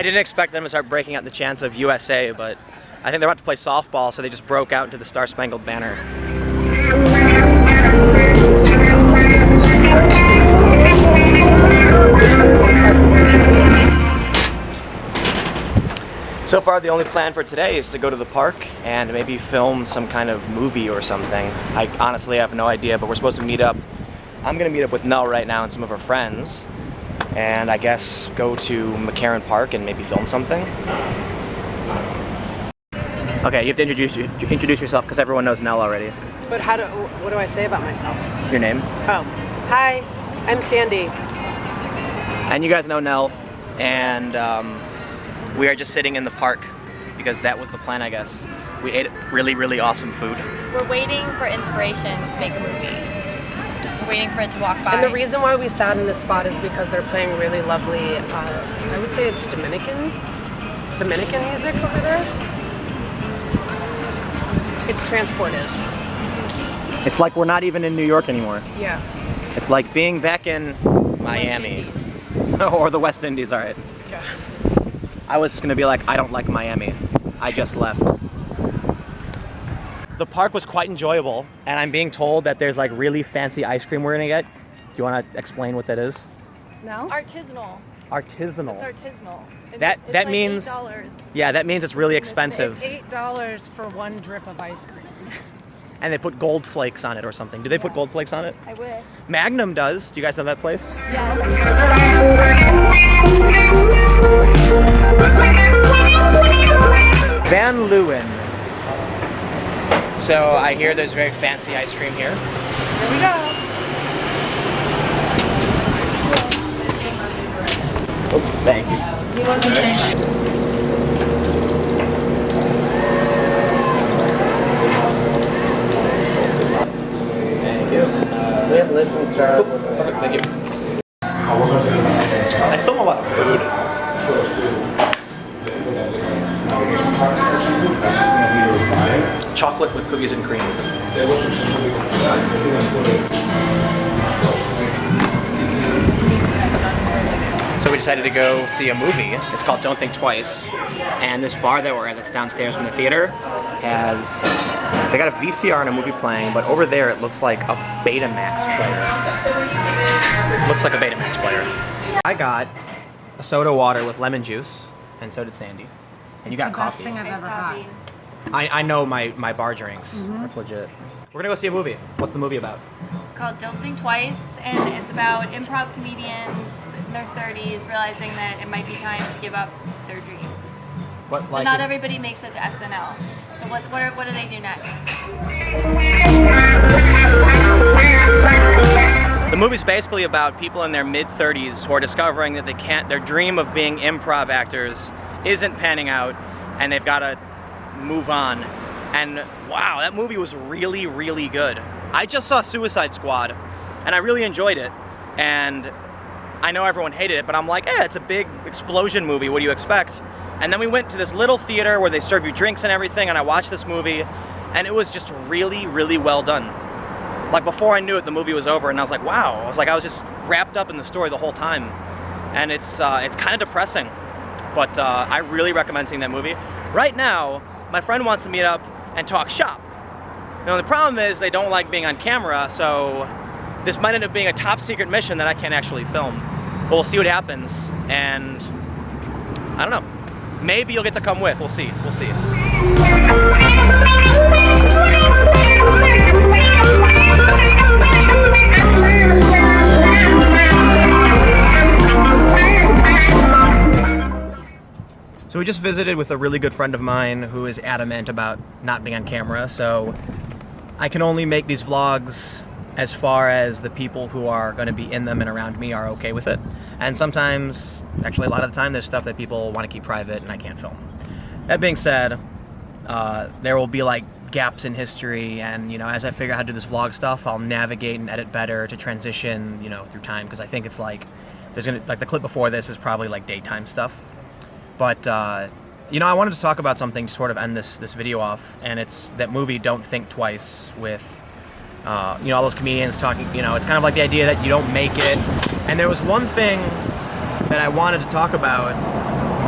didn't expect them to start breaking out the chants of USA, but I think they're about to play softball, so they just broke out into the Star Spangled Banner. So far, the only plan for today is to go to the park and maybe film some kind of movie or something. I honestly have no idea, but we're supposed to meet up. I'm gonna meet up with Nell right now and some of her friends, and I guess go to McCarran Park and maybe film something. Okay, you have to introduce yourself because everyone knows Nell already. But what do I say about myself? Your name? Oh, hi, I'm Sandy. And you guys know Nell, and we are just sitting in the park because that was the plan, I guess. We ate really, really awesome food. We're waiting for inspiration to make a movie. We're waiting for it to walk by. And the reason why we sat in this spot is because they're playing really lovely, I would say it's Dominican music over there. It's transportive. It's like we're not even in New York anymore. Yeah. It's like being back in Miami. Or the West Indies, all right. Yeah. I was just gonna be like, I don't like Miami. I just left. The park was quite enjoyable, and I'm being told that there's like really fancy ice cream we're gonna get. Do you wanna explain what that is? No? Artisanal. Artisanal. It's artisanal. That like means $8. Yeah, that means it's really expensive. It's $8 for one drip of ice cream. And they put gold flakes on it or something. Do they put gold flakes on it? I wish. Magnum does. Do you guys know that place? Yeah. Van Leeuwen. So I hear there's very fancy ice cream here. Here we go. Oh, thank you. You want to say? Thank you. We have lids and straws. Perfect, thank you. I film a lot of food. Chocolate with cookies and cream. So we decided to go see a movie. It's called Don't Think Twice. And this bar that we're at that's downstairs from the theater they got a VCR and a movie playing, but over there it looks like a Betamax player. Looks like a Betamax player. I got a soda water with lemon juice, and so did Sandy. And you got coffee. Best thing I've ever had. I know my bar drinks. That's legit. We're gonna go see a movie. What's the movie about? It's called Don't Think Twice, and it's about improv comedians in their 30s realizing that it might be time to give up their dream. What, But not everybody makes it to SNL. So what do they do next? The movie's basically about people in their mid-30s who are discovering that their dream of being improv actors isn't panning out, and they've got to move on. And wow, that movie was really, really good. I just saw Suicide Squad, and I really enjoyed it. And I know everyone hated it, but I'm like, it's a big explosion movie, what do you expect? And then we went to this little theater where they serve you drinks and everything, and I watched this movie, and it was just really, really well done. Like, before I knew it, the movie was over, and I was like, wow. I was just wrapped up in the story the whole time. And it's kind of depressing, but I really recommend seeing that movie. Right now, my friend wants to meet up and talk shop. Now, the problem is they don't like being on camera, so this might end up being a top secret mission that I can't actually film. But we'll see what happens, and I don't know. Maybe you'll get to come with. We'll see. We'll see. So we just visited with a really good friend of mine who is adamant about not being on camera, so I can only make these vlogs as far as the people who are going to be in them and around me are okay with it. And sometimes, actually a lot of the time, there's stuff that people want to keep private and I can't film. That being said, there will be like gaps in history, and as I figure out how to do this vlog stuff, I'll navigate and edit better to transition, through time, because I think it's like, the clip before this is probably like daytime stuff. But, I wanted to talk about something to sort of end this video off, and it's that movie Don't Think Twice with all those comedians talking, it's kind of like the idea that you don't make it. And there was one thing that I wanted to talk about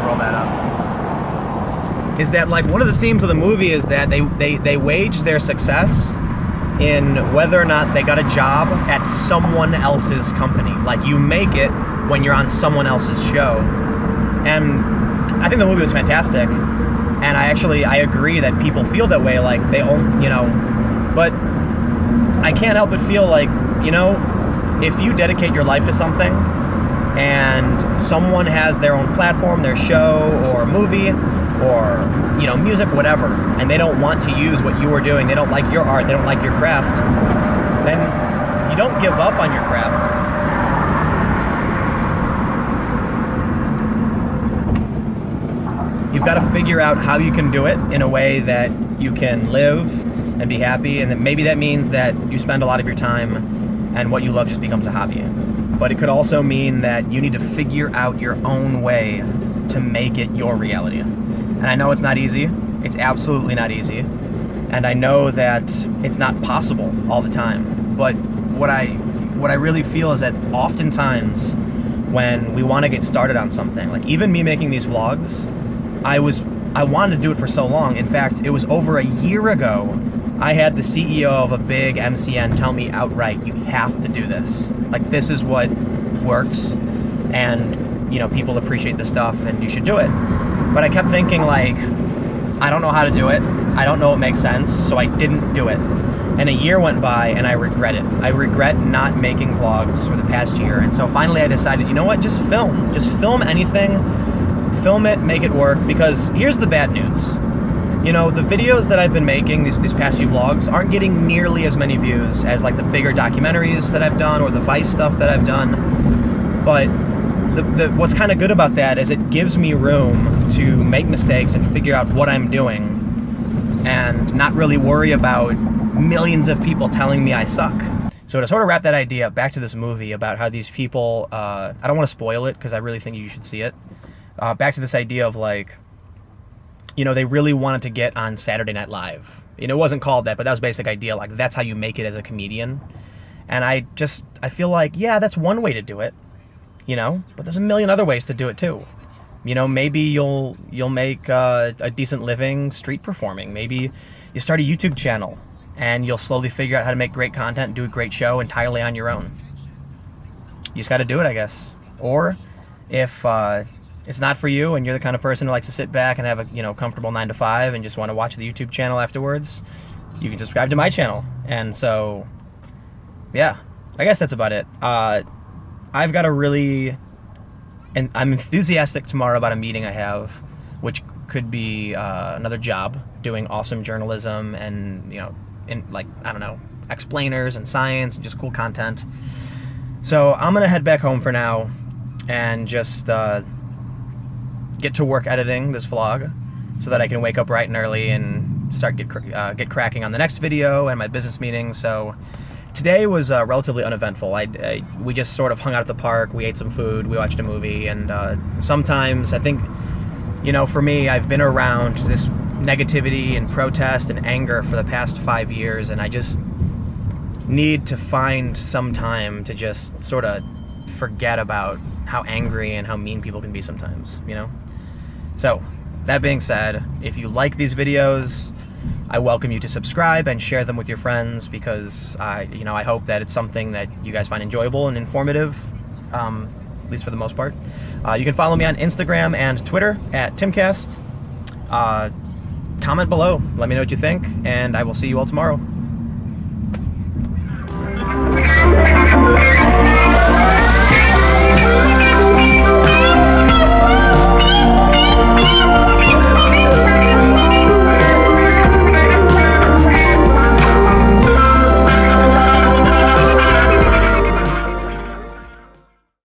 roll that up. Is that like one of the themes of the movie is that they wage their success in whether or not they got a job at someone else's company. Like you make it when you're on someone else's show. And I think the movie was fantastic. And I agree that people feel that way, like they own, you know, but I can't help but feel like, you know, if you dedicate your life to something and someone has their own platform, their show or movie or, you know, music, whatever, and they don't want to use what you are doing, they don't like your art, they don't like your craft, then you don't give up on your craft. You've got to figure out how you can do it in a way that you can live and be happy, and that maybe that means that you spend a lot of your time and what you love just becomes a hobby. But it could also mean that you need to figure out your own way to make it your reality. And I know it's not easy. It's absolutely not easy. And I know that it's not possible all the time. But what I really feel is that oftentimes when we want to get started on something, like even me making these vlogs, I wanted to do it for so long. In fact, it was over a year ago, I had the CEO of a big MCN tell me outright, you have to do this. Like, this is what works, and, you know, people appreciate this stuff, and you should do it. But I kept thinking, like, I don't know how to do it. I don't know what makes sense, so I didn't do it. And a year went by, and I regret it. I regret not making vlogs for the past year. And so finally I decided, you know what, just film. Just film anything. Film it, make it work, because here's the bad news. You know, the videos that I've been making, these past few vlogs, aren't getting nearly as many views as like the bigger documentaries that I've done or the Vice stuff that I've done. But what's kind of good about that is it gives me room to make mistakes and figure out what I'm doing and not really worry about millions of people telling me I suck. So to sort of wrap that idea back to this movie about how these people, I don't want to spoil it because I really think you should see it. Back to this idea of like, you know, they really wanted to get on Saturday Night Live. You know, it wasn't called that, but that was the basic idea. Like, that's how you make it as a comedian. And I feel like, yeah, that's one way to do it, you know, but there's a million other ways to do it too. You know, maybe you'll make a decent living street performing. Maybe you start a YouTube channel and you'll slowly figure out how to make great content and do a great show entirely on your own. You just got to do it, I guess. Or if it's not for you and you're the kind of person who likes to sit back and have a, you know, comfortable 9 to 5 and just want to watch the YouTube channel afterwards, you can subscribe to my channel. And so, yeah, I guess that's about it. I've got a really, and I'm enthusiastic tomorrow about a meeting I have, which could be another job doing awesome journalism and, you know, in like, I don't know, explainers and science and just cool content. So I'm going to head back home for now and just get to work editing this vlog so that I can wake up bright and early and start get cracking on the next video and my business meeting. So today was relatively uneventful. We just sort of hung out at the park, we ate some food, we watched a movie, and sometimes I think, you know, for me, I've been around this negativity and protest and anger for the past 5 years, and I just need to find some time to just sort of forget about how angry and how mean people can be sometimes, you know? So, that being said, if you like these videos, I welcome you to subscribe and share them with your friends because I hope that it's something that you guys find enjoyable and informative, at least for the most part. You can follow me on Instagram and Twitter at Timcast. Comment below, let me know what you think, and I will see you all tomorrow.